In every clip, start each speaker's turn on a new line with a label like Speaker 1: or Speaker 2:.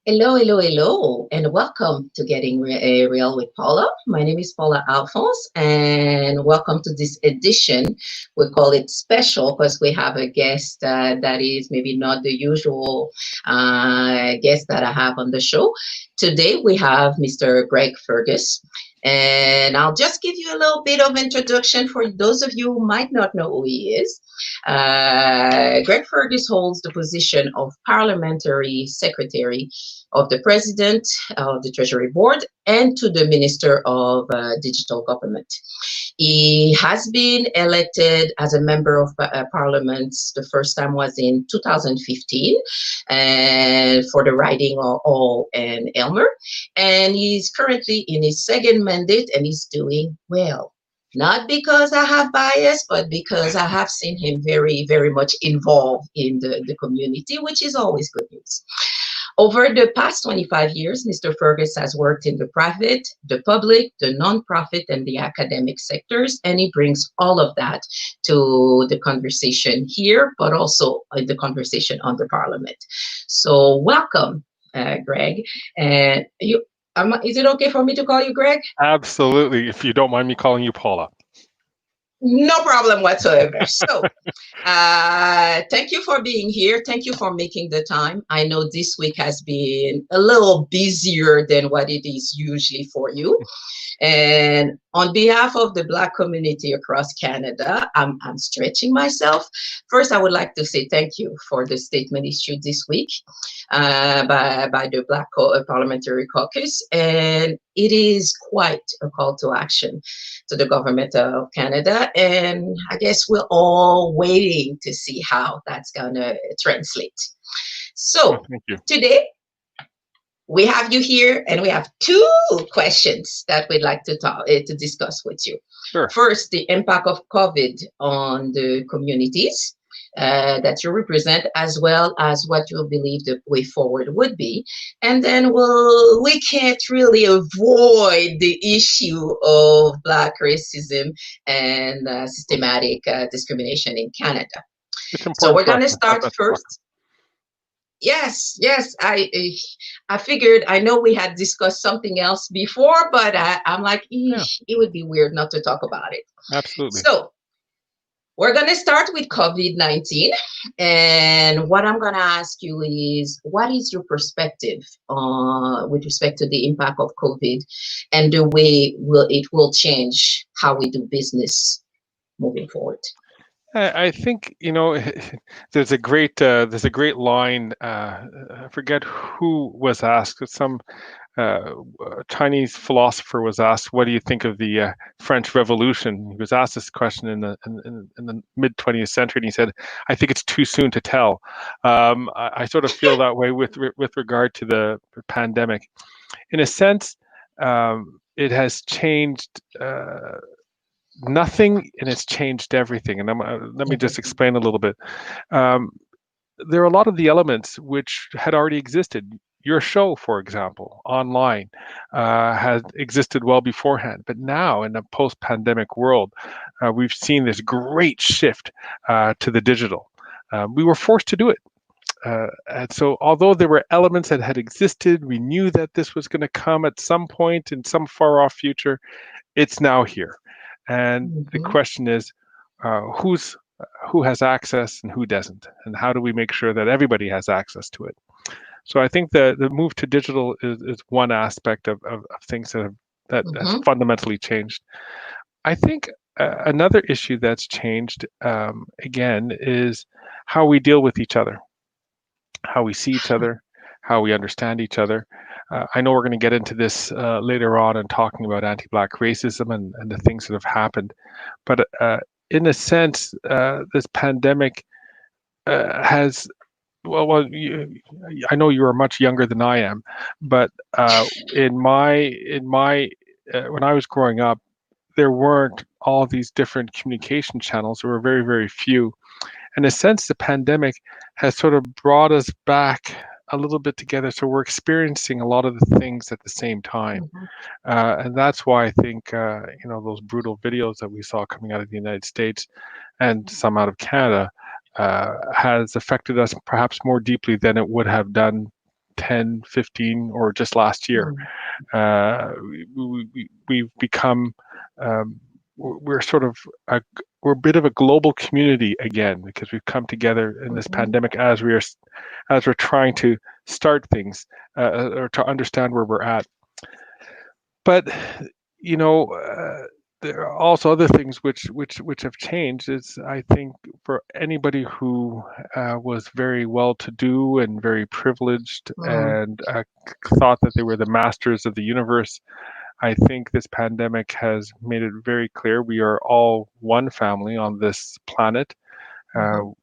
Speaker 1: Hello, hello, hello, and welcome to Real with Paula. My name is Paula Alphonse, and welcome to this edition. We call it special because we have a guest that is maybe not the usual guest that I have on the show. Today we have Mr. Greg Fergus, and I'll just give you a little bit of introduction for those of you who might not know who he is. Greg Fergus holds the position of Parliamentary Secretary of the President of the Treasury Board and to the Minister of Digital Government. He has been elected as a member of Parliament. The first time was in 2015 and for the riding of Hull and Aylmer. And he's currently in his second mandate and he's doing well. Not because I have bias, but because I have seen him very, very much involved in the community, which is always good news. Over the past 25 years, Mr. Fergus has worked in the private, the public, the nonprofit, and the academic sectors, and he brings all of that to the conversation here, but also the conversation on the Parliament. So welcome, Greg. And is it okay for me to call you Greg?
Speaker 2: Absolutely, if you don't mind me calling you Paula.
Speaker 1: No problem whatsoever. So, thank you for being here. Thank you for making the time. I know this week has been a little busier than what it is usually for you. And on behalf of the Black community across Canada, I'm stretching myself. First, I would like to say thank you for the statement issued this week by the Black Parliamentary Caucus. And it is quite a call to action to the government of Canada. And I guess we're all waiting to see how that's going to translate. So today, we have you here, and we have two questions that we'd like to discuss with you.
Speaker 2: Sure.
Speaker 1: First, the impact of COVID on the communities that you represent, as well as what you believe the way forward would be. And then we can't really avoid the issue of Black racism and systematic discrimination in Canada. So we're going to start first. Yes. I figured, I know we had discussed something else before, but I'm like, it would be weird not to talk about it.
Speaker 2: Absolutely.
Speaker 1: So we're going to start with COVID-19. And what I'm going to ask you is, what is your perspective with respect to the impact of COVID and the way it will change how we do business moving forward?
Speaker 2: I think there's a great line. I forget who was asked. Some Chinese philosopher was asked, "What do you think of the French Revolution?" He was asked this question in the mid 20th century, and he said, "I think it's too soon to tell." I sort of feel that way with regard to the pandemic. In a sense, it has changed. Nothing, and it's changed everything. And let me just explain a little bit. There are a lot of the elements which had already existed. Your show, for example, online, had existed well beforehand. But now, in a post-pandemic world, we've seen this great shift to the digital. We were forced to do it. And so although there were elements that had existed, we knew that this was going to come at some point in some far-off future. It's now here. And the question is, who has access and who doesn't, and how do we make sure that everybody has access to it? So I think the move to digital is one aspect of things that has fundamentally changed. I think another issue that's changed again is how we deal with each other, how we see each other, how we understand each other. I know we're going to get into this later on and talking about anti-Black racism and the things that have happened. But in a sense, this pandemic has, I know you are much younger than I am, but in my when I was growing up, there weren't all these different communication channels. There were very, very few. In a sense, the pandemic has sort of brought us back a little bit together, so we're experiencing a lot of the things at the same time, and that's why I think those brutal videos that we saw coming out of the United States and some out of Canada has affected us perhaps more deeply than it would have done 10, 15, or just last year.
Speaker 1: Mm.
Speaker 2: We've become, we're sort of we're a bit of a global community again, because we've come together in this
Speaker 1: Mhm.
Speaker 2: pandemic as we're trying to start things, or to understand where we're at. But you know, there are also other things which have changed. Is, I think, for anybody who was very well to do and very privileged,
Speaker 1: Mm.
Speaker 2: and thought that they were the masters of the universe, I think this pandemic has made it very clear we are all one family on this planet.
Speaker 1: Mhm.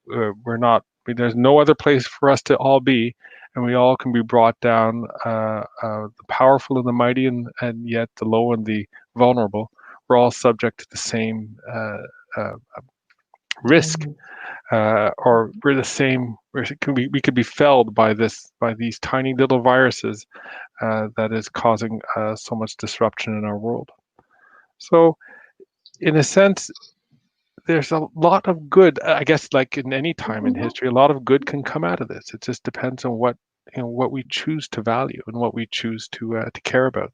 Speaker 2: We're not. There's no other place for us to all be, and we all can be brought down. The powerful and the mighty, and yet the low and the vulnerable. We're all subject to the same uh, risk,
Speaker 1: Mhm.
Speaker 2: or we're the same. We could be felled by these tiny little viruses that is causing so much disruption in our world. So, in a sense, there's a lot of good. I guess, like in any time in
Speaker 1: Mhm.
Speaker 2: history, a lot of good can come out of this. It just depends on what we choose to value and what we choose to care about.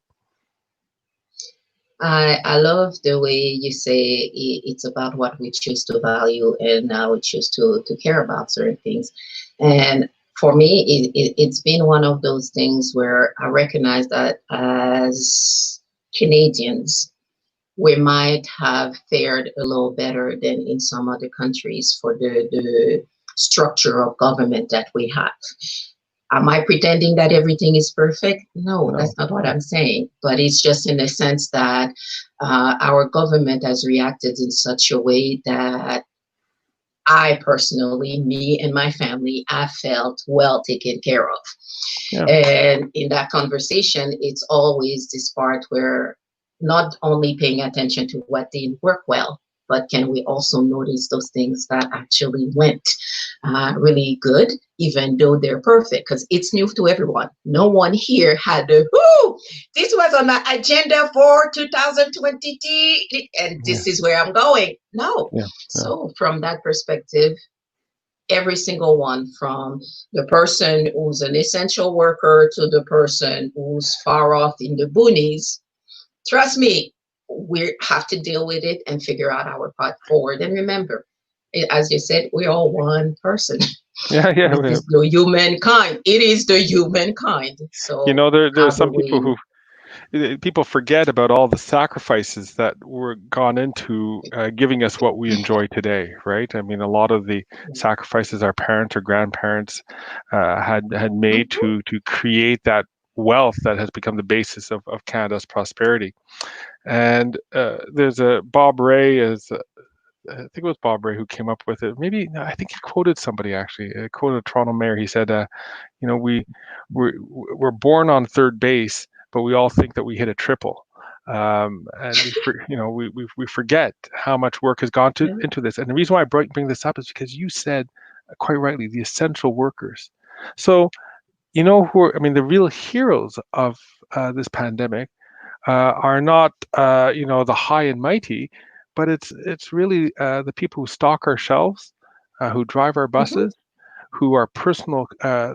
Speaker 1: I love the way you say it's about what we choose to value and how we choose to care about certain things. And for me, it's been one of those things where I recognize that as Canadians, we might have fared a little better than in some other countries for the structure of government that we have. Am I pretending that everything is perfect? No,
Speaker 2: No,
Speaker 1: that's not what
Speaker 2: no,
Speaker 1: I'm saying. But it's just in the sense that our government has reacted in such a way that I personally, me and my family, I felt well taken care of.
Speaker 2: yeah,
Speaker 1: And in that conversation, it's always this part where not only paying attention to what didn't work well, but can we also notice those things that actually went really good, even though they're perfect? Because it's new to everyone. No one here had the, whoo, this was on the agenda for 2020, and
Speaker 2: yeah,
Speaker 1: this is where I'm going. No.
Speaker 2: yeah, yeah,
Speaker 1: So, from that perspective, every single one, from the person who's an essential worker to the person who's far off in the boonies, trust me, we have to deal with it and figure out our path forward. And remember, as you said, we're all one person.
Speaker 2: yeah, yeah.
Speaker 1: This is the humankind. It is the humankind. So
Speaker 2: There are
Speaker 1: how do
Speaker 2: some people
Speaker 1: we?
Speaker 2: who people forget about all the sacrifices that were gone into giving us what we enjoy today, right? I mean, a lot of the sacrifices our parents or grandparents had made
Speaker 1: Mhm,
Speaker 2: to create that wealth that has become the basis of Canada's prosperity. And there's a Bob Ray is. I think it was Bob Ray who came up with it. Maybe, no, I think he quoted somebody actually. Quoted a Toronto mayor. He said, we're born on third base, but we all think that we hit a triple, and we forget how much work has gone
Speaker 1: yeah,
Speaker 2: into this. And the reason why I bring this up is because you said quite rightly the essential workers. So I mean, the real heroes of this pandemic are not the high and mighty, but it's really the people who stock our shelves, who drive our
Speaker 1: mhm,
Speaker 2: buses, who are personal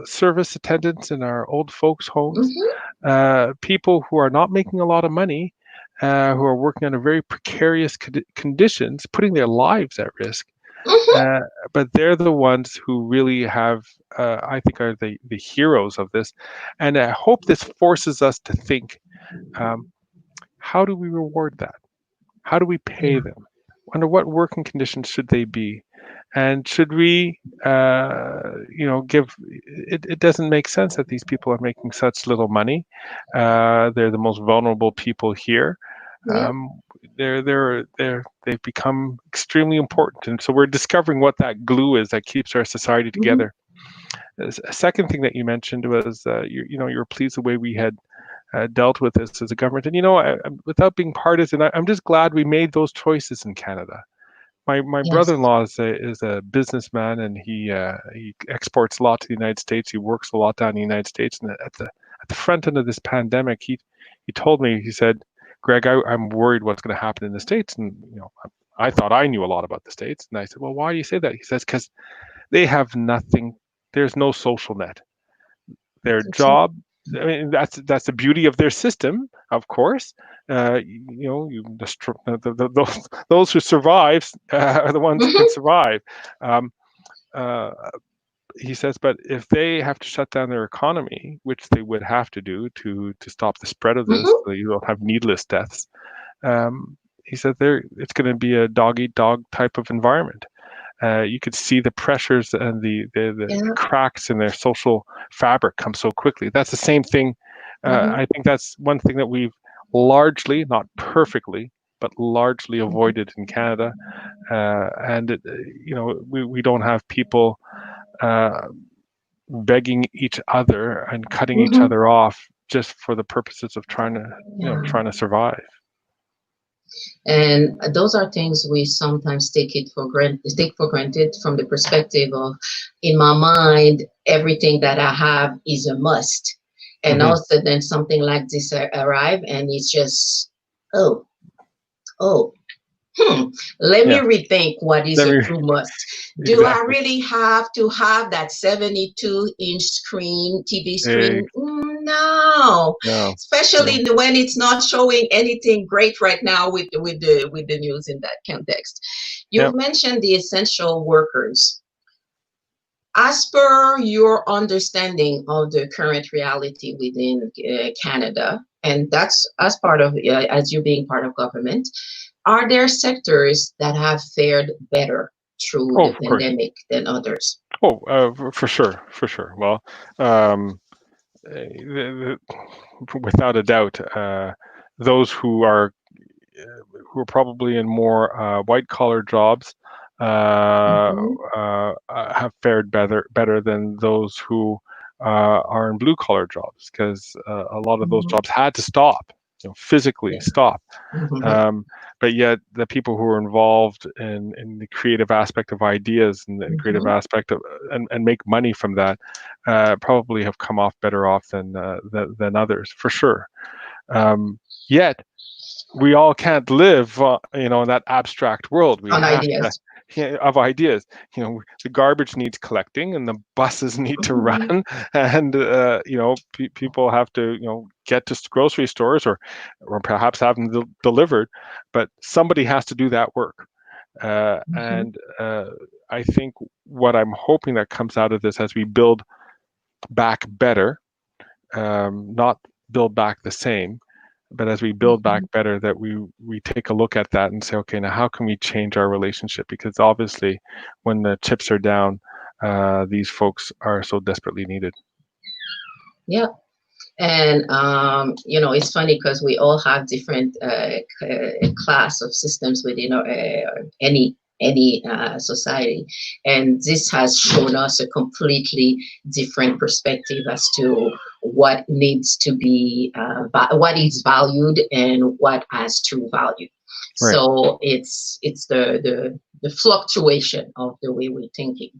Speaker 2: service attendants in our old folks' homes,
Speaker 1: mhm,
Speaker 2: people who are not making a lot of money, who are working under very precarious conditions, putting their lives at risk.
Speaker 1: mhm,
Speaker 2: Uh, but they're the ones who really have, I think, are the heroes of this. And I hope this forces us to think, um, how do we reward that? How do we pay
Speaker 1: yeah,
Speaker 2: them? Under what working conditions should they be? And should we, give it doesn't make sense that these people are making such little money. They're the most vulnerable people here.
Speaker 1: yeah,
Speaker 2: Um, they've become extremely important. And so we're discovering what that glue is that keeps our society
Speaker 1: mhm,
Speaker 2: together. A second thing that you mentioned was, you were pleased the way we had dealt with this as a government. And without being partisan, I'm just glad we made those choices in Canada. My
Speaker 1: yes,
Speaker 2: brother-in-law is a businessman, and he exports a lot to the United States. He works a lot down in the United States, and at the front end of this pandemic, he told me, he said, "Greg, I'm worried what's going to happen in the States." And I thought I knew a lot about the States, and I said, "Well, why do you say that?" He says, "Because they have nothing. There's no social net. Their
Speaker 1: That's it.
Speaker 2: job, I mean, that's the beauty of their system, of course. Those who survive are the ones who can
Speaker 1: Mm-hmm.
Speaker 2: survive. Um, uh, he says, but if they have to shut down their economy, which they would have to do to stop the spread of this,
Speaker 1: Mm-hmm.
Speaker 2: so you don't have needless deaths. He said it's going to be a dog eat dog type of environment. You could see the pressures and the
Speaker 1: Yeah.
Speaker 2: cracks in their social fabric come so quickly. That's the same thing.
Speaker 1: Mm-hmm.
Speaker 2: I think that's one thing that we've largely, not perfectly, but largely
Speaker 1: Mm-hmm.
Speaker 2: avoided in Canada. And we don't have people uh, begging each other and cutting each
Speaker 1: Mm-hmm.
Speaker 2: other off just for the purposes of
Speaker 1: Yeah.
Speaker 2: trying to survive.
Speaker 1: And those are things we sometimes take for granted from the perspective of, in my mind, everything that I have is a must. And
Speaker 2: Hmm.
Speaker 1: also then something like this arrive and it's just, oh, oh, hmm, let me
Speaker 2: Yeah.
Speaker 1: rethink what is
Speaker 2: Let
Speaker 1: a
Speaker 2: me
Speaker 1: true must. Do I
Speaker 2: exactly.
Speaker 1: really have to have that 72-inch screen, TV
Speaker 2: Ex-
Speaker 1: screen? No,
Speaker 2: no. No.
Speaker 1: especially when it's not showing anything great right now with the news in that context.
Speaker 2: Yeah.
Speaker 1: You've mentioned the essential workers. As per your understanding of the current reality within Canada, and that's as part of as you being part of government, are there sectors that have fared better through
Speaker 2: Oh,
Speaker 1: the
Speaker 2: of course.
Speaker 1: pandemic than others?
Speaker 2: Oh, for sure, for sure. Well, um, without a doubt, those who are probably in more white collar jobs
Speaker 1: Mm-hmm.
Speaker 2: have fared better than those who are in blue collar jobs because a lot of those
Speaker 1: Mm-hmm.
Speaker 2: jobs had to stop, physically
Speaker 1: Yeah.
Speaker 2: stop.
Speaker 1: Mm-hmm.
Speaker 2: Um, but yet, the people who are involved in the creative aspect of ideas and creative
Speaker 1: Mm-hmm.
Speaker 2: aspect of and make money from that probably have come off better off than others for sure. Yet we all can't live, in that abstract world. We
Speaker 1: On
Speaker 2: have to,
Speaker 1: ideas.
Speaker 2: yeah, of ideas. The garbage needs collecting, and the buses need to
Speaker 1: Mm-hmm.
Speaker 2: run, and people have to, get to grocery stores or perhaps have them delivered, but somebody has to do that work.
Speaker 1: Mm-hmm.
Speaker 2: And I think what I'm hoping that comes out of this as we build back better, not build back the same, but as we build back
Speaker 1: Mm-hmm.
Speaker 2: better, that we take a look at that and say, okay, now how can we change our relationship? Because obviously, when the chips are down, these folks are so desperately needed.
Speaker 1: Yeah. And it's funny because we all have different class of systems within any society, and this has shown us a completely different perspective as to what needs to be what is valued and what has true value.
Speaker 2: Right.
Speaker 1: So it's the fluctuation of the way we're thinking.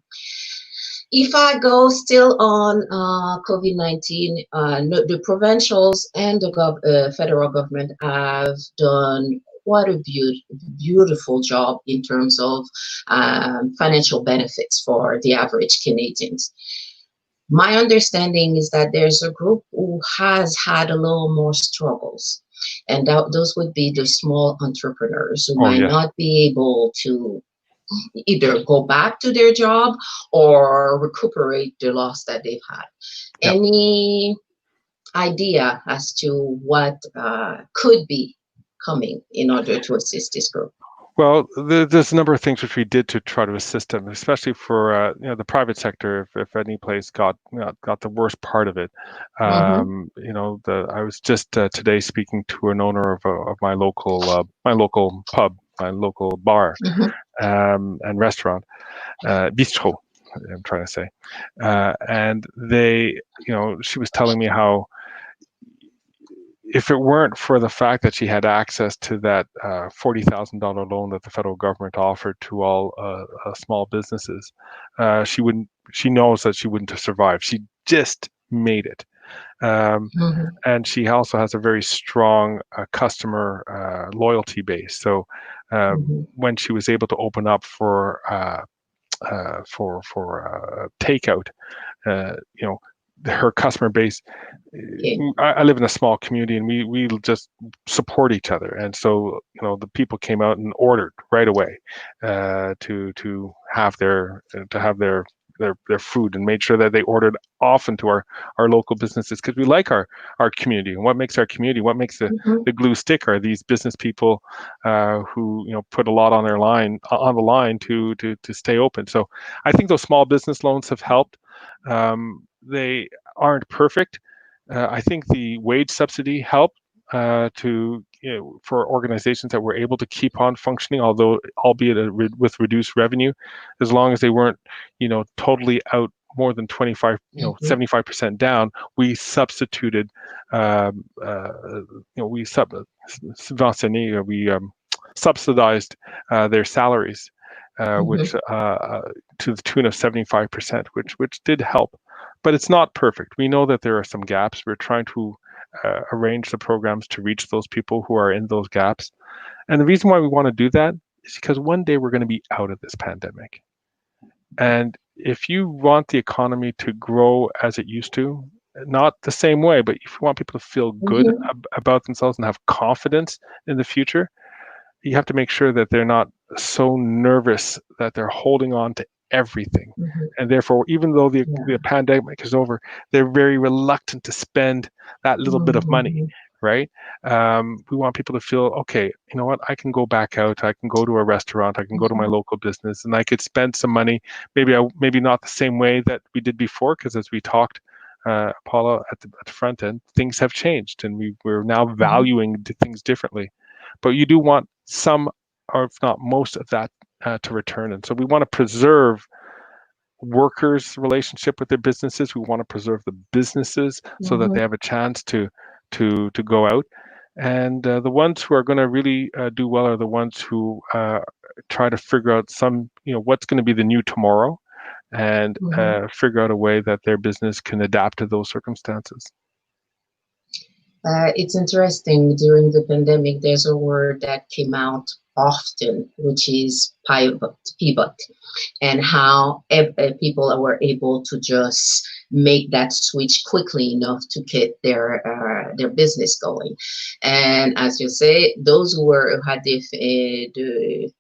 Speaker 1: If I go still on COVID-19, no, the provincials and the federal government have done quite a beautiful job in terms of financial benefits for the average Canadians. My understanding is that there's a group who has had a little more struggles, and those would be the small entrepreneurs who
Speaker 2: Oh
Speaker 1: might
Speaker 2: yes.
Speaker 1: not be able to either go back to their job or recuperate the loss that they've had.
Speaker 2: Yeah.
Speaker 1: Any idea as to what could be coming in order to assist this group?
Speaker 2: Well, there's a number of things which we did to try to assist them, especially for the private sector. If any place got the worst part of it,
Speaker 1: Mm-hmm.
Speaker 2: I was just today speaking to an owner of my local pub, my local bar,
Speaker 1: Mm-hmm.
Speaker 2: and restaurant, bistro. I'm trying to say, and she was telling me how if it weren't for the fact that she had access to that $40,000 loan that the federal government offered to all small businesses, she wouldn't. She knows that she wouldn't have survived. She just made it,
Speaker 1: Mm-hmm.
Speaker 2: and she also has a very strong customer loyalty base. So
Speaker 1: Mm-hmm.
Speaker 2: when she was able to open up for takeout, uh, you know, her customer base.
Speaker 1: Okay.
Speaker 2: I live in a small community, and we just support each other. And so, the people came out and ordered right away to have their food, and made sure that they ordered often to our local businesses, because we like our community. And what makes our community, what makes
Speaker 1: Mhm,
Speaker 2: the glue stick, are these business people who put a lot on the line to stay open. So I think those small business loans have helped. They aren't perfect. I think the wage subsidy helped for organizations that were able to keep on functioning, although albeit with reduced revenue, as long as they weren't totally out more than 25,
Speaker 1: mhm,
Speaker 2: 75% down. We substituted, we subventionné, we subsidized their salaries, which
Speaker 1: mhm,
Speaker 2: to the tune of 75%, which did help. But it's not perfect. We know that there are some gaps. We're trying to arrange the programs to reach those people who are in those gaps. And the reason why we want to do that is because one day we're going to be out of this pandemic. And if you want the economy to grow as it used to, not the same way, but if you want people to feel good
Speaker 1: mhm,
Speaker 2: about themselves and have confidence in the future, you have to make sure that they're not so nervous that they're holding on to everything.
Speaker 1: mhm.
Speaker 2: And therefore, even though the
Speaker 1: Yeah.
Speaker 2: pandemic is over, they're very reluctant to spend that little bit of money,
Speaker 1: Mhm,
Speaker 2: right? We want people to feel, okay, you know what, I can go back out, I can go to a restaurant, I can go to my
Speaker 1: mhm,
Speaker 2: local business, and I could spend some money. Maybe not the same way that we did before, because as we talked, Paula, at the front end, things have changed, and we're now
Speaker 1: mhm,
Speaker 2: valuing things differently. But you do want some, or if not most of that, to return. And so we want to preserve workers' relationship with their businesses. We want to preserve the businesses so that
Speaker 1: mhm.
Speaker 2: they have a chance to go out. And the ones who are going to really do well are the ones who try to figure out what's going to be the new tomorrow, and
Speaker 1: Mhm.
Speaker 2: figure out a way that their business can adapt to those circumstances.
Speaker 1: It's interesting. During the pandemic, there's a word that came out often, which is pivot, and how people were able to just make that switch quickly enough to get their business going. And as you say, those who had the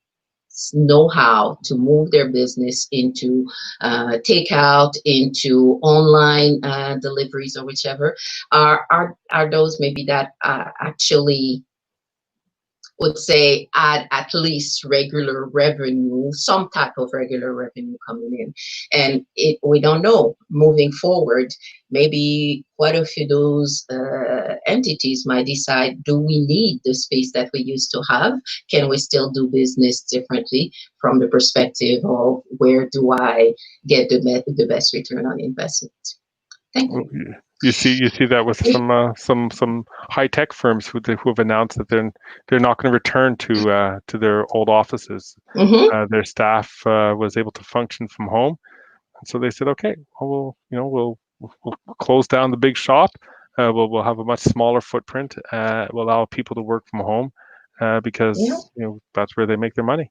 Speaker 1: know how to move their business into takeout, into online deliveries, or whichever, are those maybe that actually would say add at least regular revenue, some type of regular revenue coming in. And we don't know moving forward, maybe quite a few of those entities might decide, do we need the space that we used to have? Can we still do business differently from the perspective of where do I get the best return on investment? Thank
Speaker 2: Well,
Speaker 1: you.
Speaker 2: you see that with some high tech firms who have announced that they're not going to return to their old offices.
Speaker 1: Mm-hmm.
Speaker 2: Their staff was able to function from home, and so they said, okay, well, we'll close down the big shop. We'll have a much smaller footprint. We'll allow people to work from home
Speaker 1: Yeah.
Speaker 2: because that's where they make their money.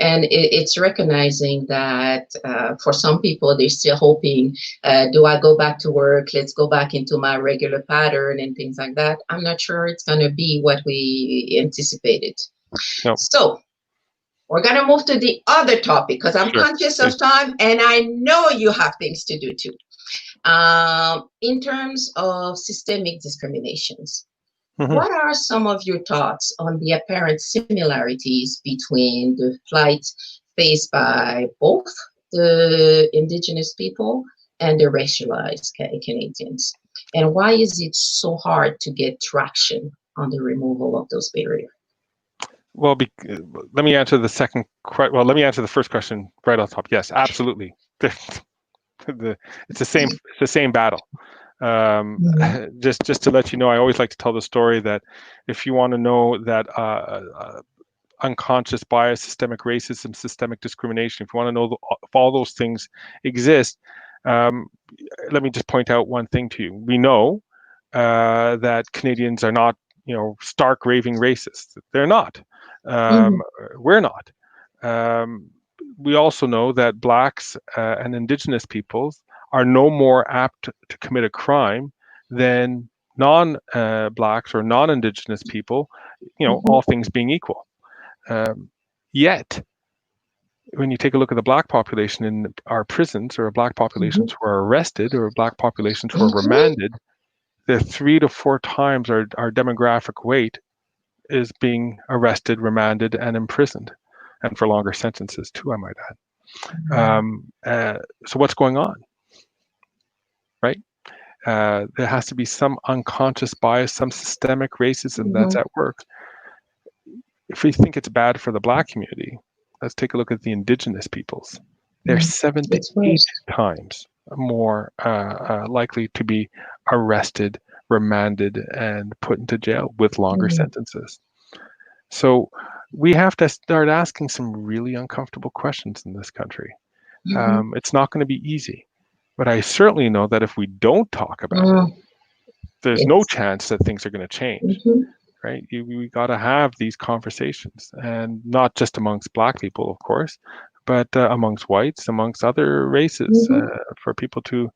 Speaker 1: And it's recognizing that for some people, they're still hoping, do I go back to work? Let's go back into my regular pattern and things like that. I'm not sure it's going to be what we anticipated.
Speaker 2: No,
Speaker 1: So we're going to move to the other topic because I'm
Speaker 2: sure,
Speaker 1: conscious of
Speaker 2: please.
Speaker 1: time and I know you have things to do too. In terms of systemic discriminations,
Speaker 2: Hmm.
Speaker 1: what are some of your thoughts on the apparent similarities between the plight faced by both the Indigenous people and the racialized Canadians? And why is it so hard to get traction on the removal of those barriers?
Speaker 2: Well, let me answer the let me answer the first question right off the top. Yes, absolutely. It's the same battle. Um,
Speaker 1: Mhm,
Speaker 2: just to let you know, I always like to tell the story that if you want to know that unconscious bias, systemic racism, systemic discrimination, if you want to know if all those things exist, um, let me just point out one thing to you. We know that Canadians are not, stark raving racists. They're not. Um,
Speaker 1: mhm,
Speaker 2: we're not. Um, we also know that Blacks and Indigenous peoples are no more apt to commit a crime than non-blacks or non-indigenous people,
Speaker 1: Mhm.
Speaker 2: all things being equal. Yet, when you take a look at the black population in our prisons, or black populations
Speaker 1: Mhm.
Speaker 2: who are arrested, or black populations who are
Speaker 1: Mhm.
Speaker 2: remanded, they're 3 to 4 times our demographic weight is being arrested, remanded, and imprisoned, and for longer sentences too, I might add. So what's going on, right? There has to be some unconscious bias, some systemic racism that's
Speaker 1: Mhm.
Speaker 2: at work. If we think it's bad for the black community, let's take a look at the indigenous peoples. They're
Speaker 1: Mhm.
Speaker 2: 7 to 8 times more likely to be arrested, remanded, and put into jail with longer
Speaker 1: Mhm.
Speaker 2: sentences. So we have to start asking some really uncomfortable questions in this country.
Speaker 1: Mhm.
Speaker 2: It's not going to be easy, but I certainly know that if we don't talk about it,
Speaker 1: Mm.
Speaker 2: there's no
Speaker 1: It's.
Speaker 2: chance that things are going to change,
Speaker 1: Mhm.
Speaker 2: right? We got to have these conversations, and not just amongst black people, of course, but amongst whites, amongst other races,
Speaker 1: Mhm.
Speaker 2: for people to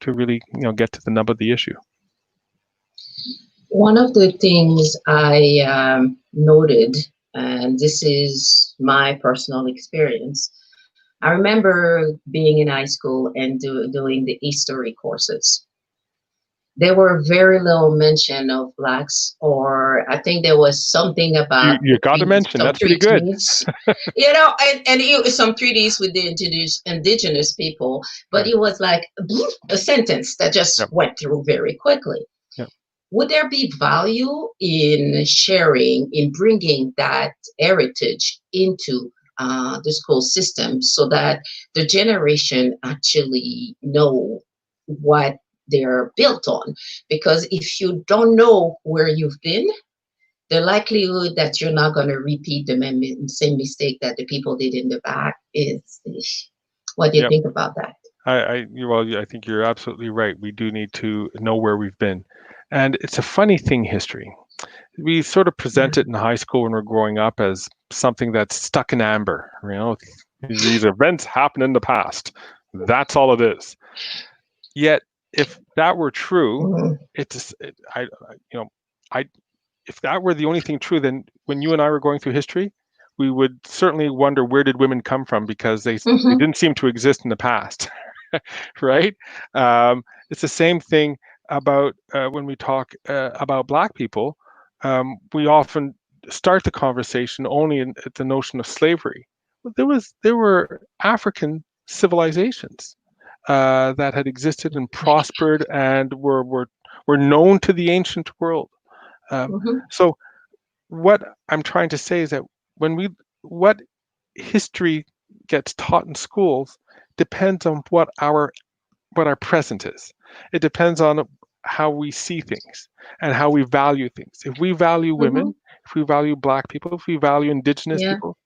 Speaker 2: really get to the nub of the issue.
Speaker 1: One of the things I noted, and this is my personal experience, I remember being in high school and doing the history courses. There were very little mention of blacks, or I think there was something
Speaker 2: You
Speaker 1: about
Speaker 2: you got to mention
Speaker 1: some
Speaker 2: that's pretty good.
Speaker 1: treaties, some treaties with the indigenous people, but
Speaker 2: Right.
Speaker 1: it was like a sentence that just
Speaker 2: Yep.
Speaker 1: went through very quickly.
Speaker 2: Yep.
Speaker 1: Would there be value in sharing, in bringing that heritage into the school system so that the generation actually know what they're built on? Because if you don't know where you've been, the likelihood that you're not going to repeat the same mistake that the people did in the back is. What do you
Speaker 2: Yep.
Speaker 1: think about that?
Speaker 2: I think you're absolutely right. We do need to know where we've been, and it's a funny thing, history. We sort of present it in high school when we're growing up as something that's stuck in amber. These events happen in the past. That's all it is. Yet, if that were true,
Speaker 1: Mhm.
Speaker 2: it's it, you know, I if that were the only thing true, then when you and I were going through history, we would certainly wonder, where did women come from, because they
Speaker 1: Mhm.
Speaker 2: didn't seem to exist in the past, right? It's the same thing about when we talk about black people. We often start the conversation only at the notion of slavery. But there were African civilizations that had existed and prospered and were known to the ancient world.
Speaker 1: Mhm.
Speaker 2: So what I'm trying to say is that when we what history gets taught in schools depends on what our present is. It depends on how we see things and how we value things. If we value
Speaker 1: Mhm.
Speaker 2: women, if we value black people, if we value indigenous
Speaker 1: Yeah.
Speaker 2: people,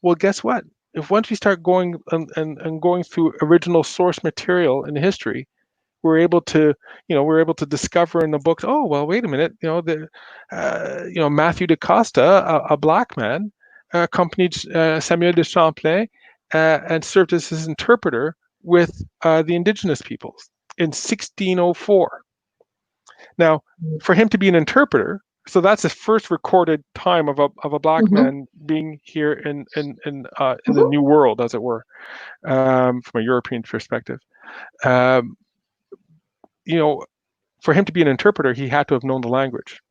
Speaker 2: well, guess what? If once we start going and going through original source material in history, we're able to discover in the books, oh well, wait a minute, Matthew de Costa, a black man, accompanied Samuel de Champlain, and served as his interpreter with the indigenous peoples in 1604. Now, for him to be an interpreter, so that's the first recorded time of a black
Speaker 1: Mhm.
Speaker 2: man being here in the
Speaker 1: Mhm.
Speaker 2: New World, as it were, from a European perspective. Um, you know, for him to be an interpreter, he had to have known the language.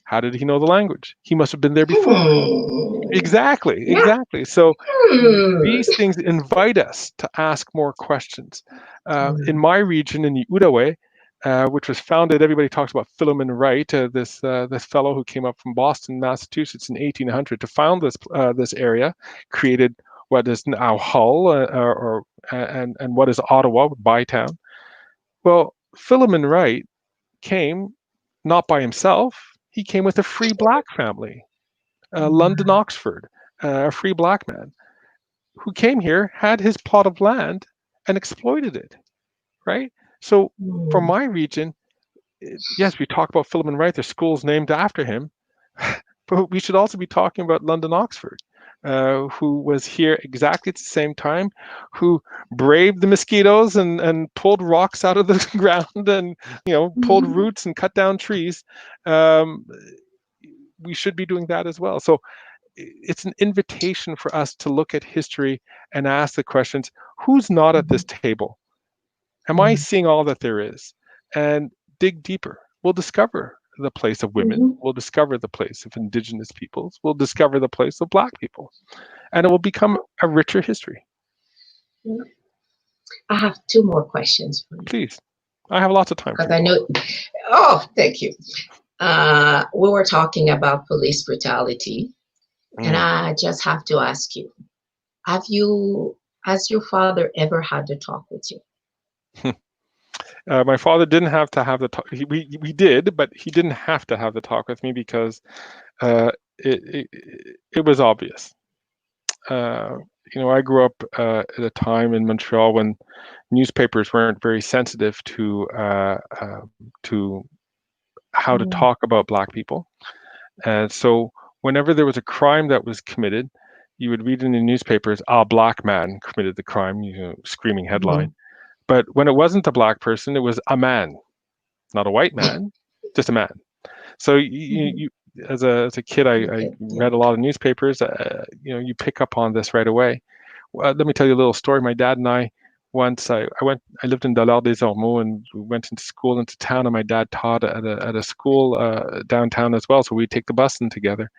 Speaker 2: How did he know the language? He must have been there before.
Speaker 1: Hmm.
Speaker 2: Exactly,
Speaker 1: Yeah.
Speaker 2: exactly. So
Speaker 1: Hmm.
Speaker 2: these things invite us to ask more questions. In
Speaker 1: Hmm.
Speaker 2: my region, in the Outaouais, which was founded, everybody talks about Philemon Wright, this fellow who came up from Boston, Massachusetts in 1800 to found this area, created what is now Hull, and what is Ottawa, Bytown. Well, Philemon Wright came not by himself. He came with a free black family, London Oxford, a free black man who came here, had his plot of land, and exploited it. Right. So, for
Speaker 1: Hmm.
Speaker 2: my region, yes, we talk about Philemon Wright. There's schools named after him, but we should also be talking about London Oxford. who was here exactly at the same time, who braved the mosquitoes and pulled rocks out of the ground and pulled
Speaker 1: Mhm.
Speaker 2: roots and cut down trees. Um, we should be doing that as well. So it's an invitation for us to look at history and ask the questions: who's not at this
Speaker 1: Mhm.
Speaker 2: table? Am I
Speaker 1: Mhm.
Speaker 2: seeing all that there is? And dig deeper. We'll discover the place of women.
Speaker 1: Mhm.
Speaker 2: We'll discover the place of indigenous peoples. We'll discover the place of Black people. And it will become a richer history.
Speaker 1: Yeah. I have two more questions for you
Speaker 2: Please. I have lots of time for
Speaker 1: because
Speaker 2: you,
Speaker 1: I
Speaker 2: Paula.
Speaker 1: know. Oh, thank you. We were talking about police brutality, and
Speaker 2: Mm.
Speaker 1: I just have to ask you: Have you, has your father ever had to talk with you?
Speaker 2: My father didn't have to have the talk. We did, but he didn't have to have the talk with me because uh, it was obvious. Uh, I grew up at a time in Montreal when newspapers weren't very sensitive to how to
Speaker 1: Mm.
Speaker 2: talk about Black people, and so whenever there was a crime that was committed, you would read in the newspapers, "A Black man committed the crime," screaming headline.
Speaker 1: Mhm.
Speaker 2: But when it wasn't a Black person, it was a man, not a white man, just a man. So
Speaker 1: Mhm.
Speaker 2: as a kid, I
Speaker 1: Okay. Yeah.
Speaker 2: read a lot of newspapers. You pick up on this right away. Let me tell you a little story. My dad and I once I lived in Dollard des Ormeaux and we went into school into town, and my dad taught at a school downtown as well. So we'd take the bus in together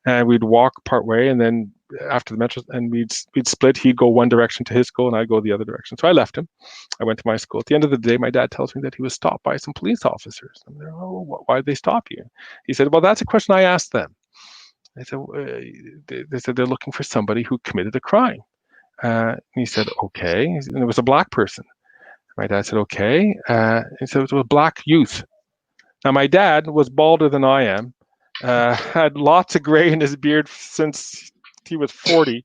Speaker 2: and we'd walk part way, and then after the metro, and we'd split. He'd go one direction to his school, and I'd go the other direction. So I left him. I went to my school. At the end of the day, my dad tells me that he was stopped by some police officers. I'm like, oh, why did they stop you? He said, well, that's a question I asked them. I said, they said they're looking for somebody who committed a crime. And he said, okay. And it was a Black person. My dad said, okay. He said it was a Black youth. Now, my dad was balder than I am, had lots of gray in his beard since he was 40.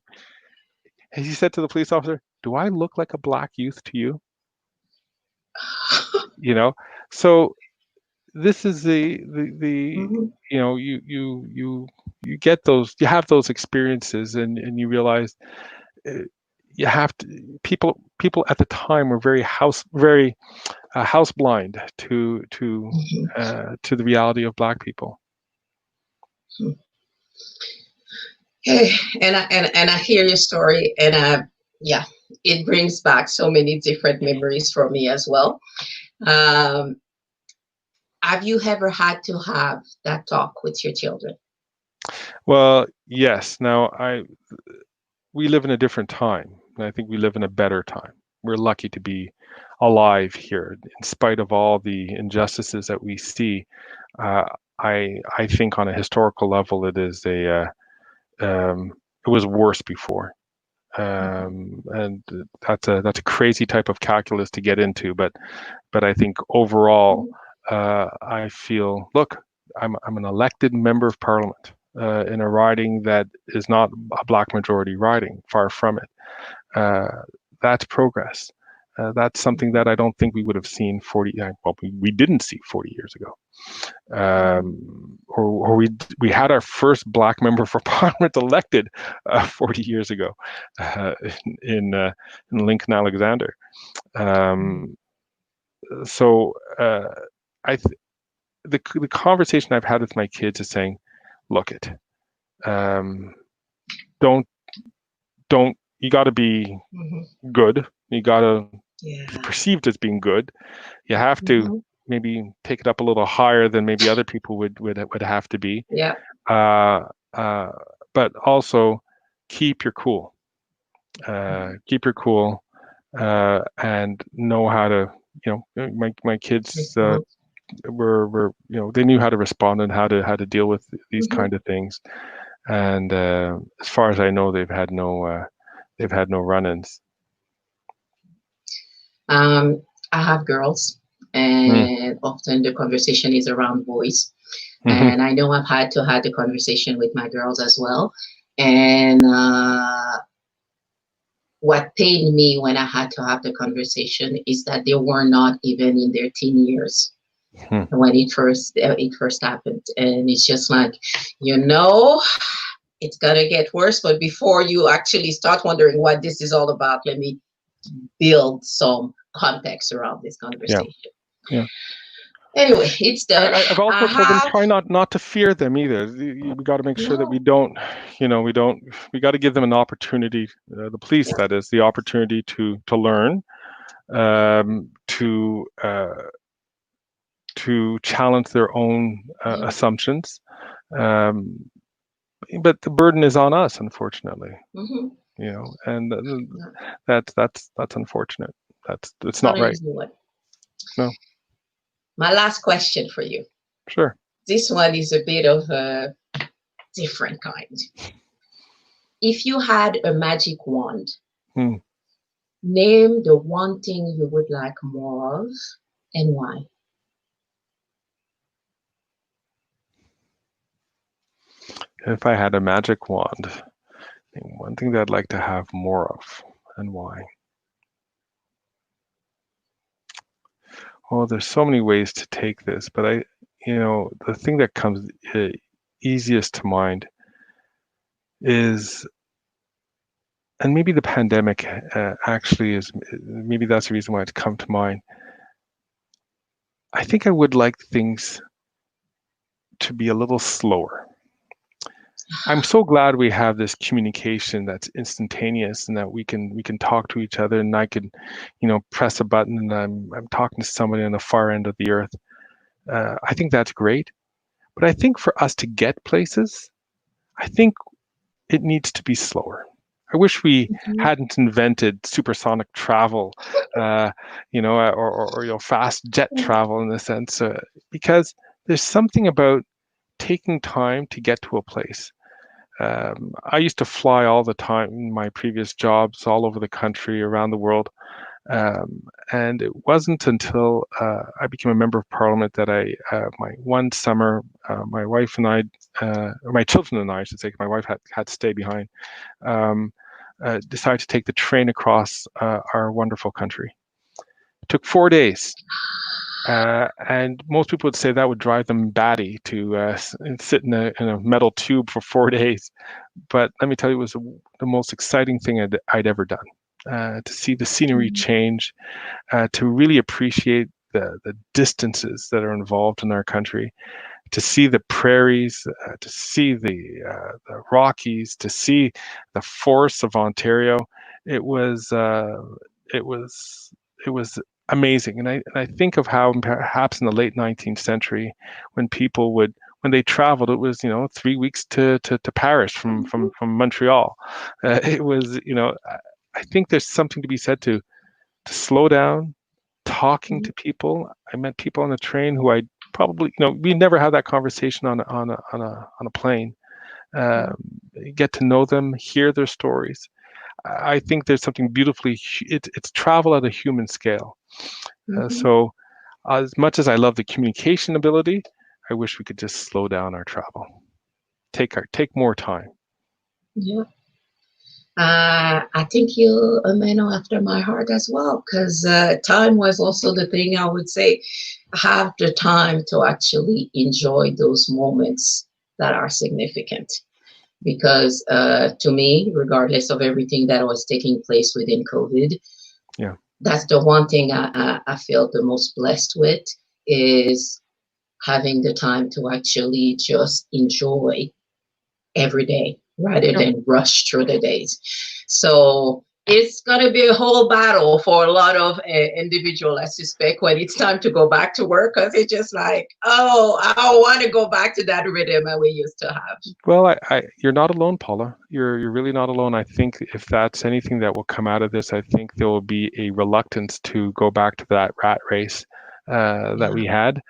Speaker 2: And he said to the police officer, do I look like a Black youth to you? You know, so this is the
Speaker 1: Mhm.
Speaker 2: you get those, you have those experiences, and you realize uh, you have to, people at the time were very house blind
Speaker 1: Mhm.
Speaker 2: to the reality of Black people.
Speaker 1: Hey, and I hear your story, and yeah, it brings back so many different memories for me as well. Um, have you ever had to have that talk with your children?
Speaker 2: Well, yes. Now I we live in a different time, and I think we live in a better time. We're lucky to be alive here, in spite of all the injustices that we see. Uh, I think on a historical level, it was worse before,
Speaker 1: Mhm.
Speaker 2: and that's a crazy type of calculus to get into. But I think overall, I feel, look, I'm an elected member of parliament in a riding that is not a Black majority riding, far from it. Uh, that's progress. That's something that I don't think we would have seen 40. Well, we didn't see 40 years ago. Or we had our first Black member for parliament elected 40 years ago uh, in, uh, in Lincoln Alexander. Um, so I th- the conversation I've had with my kids is saying, look it, um, don't don't you got to be
Speaker 1: Mhm.
Speaker 2: good. You got to be
Speaker 1: Yeah.
Speaker 2: perceived as being good. You have to
Speaker 1: Mhm.
Speaker 2: maybe take it up a little higher than maybe other people would have to be.
Speaker 1: Yeah.
Speaker 2: Uh, uh, but also keep your cool. Keep your cool and know how to. My kids
Speaker 1: Respond.
Speaker 2: were they knew how to respond and how to deal with these
Speaker 1: Mhm.
Speaker 2: kind of things. And as far as I know, they've had no run-ins.
Speaker 1: Um, I have girls,
Speaker 2: Mm.
Speaker 1: and often the conversation is around boys.
Speaker 2: Hmm.
Speaker 1: And I know I've had to have the conversation with my girls as well. And what pained me when I had to have the conversation is that they were not even in their teen years when it first happened, and it's just like, you know, it's gonna get worse. But before you actually start wondering what this is all about, let me build some context around this
Speaker 2: Yeah.
Speaker 1: conversation.
Speaker 2: Yeah.
Speaker 1: Anyway, it's done.
Speaker 2: I've
Speaker 1: I
Speaker 2: also told them
Speaker 1: have
Speaker 2: try not to fear them either. We got to make sure that we
Speaker 1: no,
Speaker 2: don't, we don't. We got to give them an opportunity. The police,
Speaker 1: yeah,
Speaker 2: that is, the opportunity to learn, um, to challenge their own
Speaker 1: yeah.
Speaker 2: assumptions. Um, but the burden is on us, unfortunately.
Speaker 1: Mm-hmm.
Speaker 2: And
Speaker 1: Yeah.
Speaker 2: that's unfortunate. It's
Speaker 1: It's not
Speaker 2: not
Speaker 1: an
Speaker 2: right.
Speaker 1: easy one.
Speaker 2: No,
Speaker 1: My last question for you.
Speaker 2: sure.
Speaker 1: This one is a bit of a different kind. If you had a magic wand,
Speaker 2: Hmm.
Speaker 1: name the one thing you would like more of and why.
Speaker 2: If I had a magic wand, one thing that I'd like to have more of, and why? Well, there's so many ways to take this, but the thing that comes easiest to mind is, and maybe the pandemic actually is, maybe that's the reason why it's come to mind. I think I would like things to be a little slower. I'm so glad we have this communication that's instantaneous and that we can talk to each other, and I can, press a button and I'm talking to somebody on the far end of the earth. I think that's great. But I think for us to get places, I think it needs to be slower. I wish we
Speaker 1: Mhm.
Speaker 2: hadn't invented supersonic travel, or fast jet travel in a sense, because there's something about taking time to get to a place. I used to fly all the time in my previous jobs all over the country, around the world. And it wasn't until I became a member of parliament that my one summer, my wife and I, or my children and I should say, 'cause my wife had to stay behind, um, decided to take the train across our wonderful country. It took 4 days. And most people would say that would drive them batty to sit in a metal tube for 4 days. But let me tell you, it was the most exciting thing I'd ever done. To see the scenery change, to really appreciate the distances that are involved in our country, to see the prairies, to see the Rockies, to see the forests of Ontario. It was it was it was amazing, and I think of how perhaps in the late 19th century, when people would when they traveled, it was 3 weeks to Paris from Montreal. It was I think there's something to be said to slow down, talking
Speaker 1: Mhm.
Speaker 2: to people. I met people on the train who I probably, we never had that conversation on a plane. Um, get to know them, hear their stories. I think there's something beautifully. It's travel at a human scale.
Speaker 1: Mhm.
Speaker 2: So, as much as I love the communication ability, I wish we could just slow down our travel. Take more time.
Speaker 1: Yeah. I think you're a man after my heart as well, because time was also the thing I would say. Have the time to actually enjoy those moments that are significant. Because to me, regardless of everything that was taking place within COVID,
Speaker 2: Yeah.
Speaker 1: that's the one thing I feel the most blessed with is having the time to actually just enjoy every day rather
Speaker 2: Yeah.
Speaker 1: than rush through the days. So it's going to be a whole battle for a lot of individuals, I suspect, when it's time to go back to work, because it's just like, oh, I want to go back to that rhythm that we used to have.
Speaker 2: Well, you're not alone, Paula. You're really not alone. I think if that's anything that will come out of this, I think there will be a reluctance to go back to that rat race that
Speaker 1: Yeah.
Speaker 2: we had.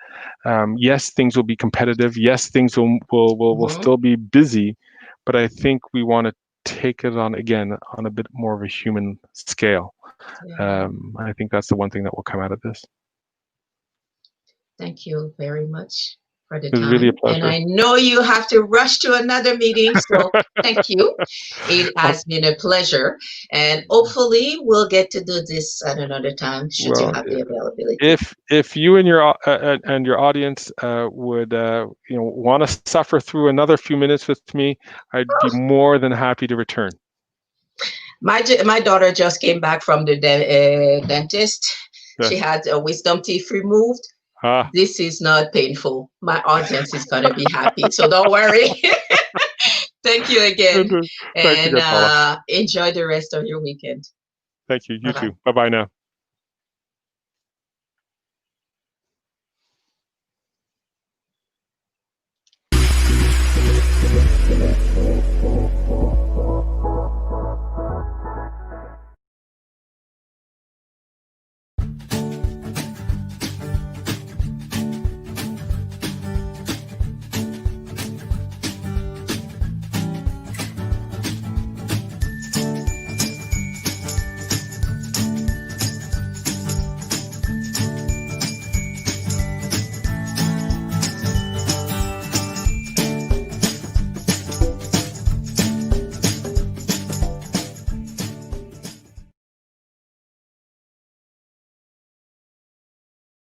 Speaker 2: Yes, things will be competitive. Yes, things will
Speaker 1: Mm-hmm.
Speaker 2: still be busy, but I think we want to take it on again on a bit more of a human scale.
Speaker 1: Yeah.
Speaker 2: I think that's the one thing that will come out of this.
Speaker 1: Thank you very much for the
Speaker 2: It was really a
Speaker 1: time. And
Speaker 2: pleasure.
Speaker 1: I know you have to rush to another meeting, so thank you. It
Speaker 2: Uh,
Speaker 1: has been a pleasure. And hopefully we'll get to do this at another time, should you
Speaker 2: well,
Speaker 1: have the availability.
Speaker 2: if you and your audience would want to suffer through another few minutes with me, I'd be more than happy to return.
Speaker 1: My daughter just came back from the dentist. She
Speaker 2: Yes.
Speaker 1: had a wisdom teeth removed.
Speaker 2: Ah,
Speaker 1: This is not painful. My audience is going to be happy. So don't worry. Thank you again.
Speaker 2: thanks
Speaker 1: And
Speaker 2: again, Paula.
Speaker 1: enjoy the rest of your weekend.
Speaker 2: Thank you.
Speaker 1: Bye
Speaker 2: You
Speaker 1: bye.
Speaker 2: too. Bye bye now.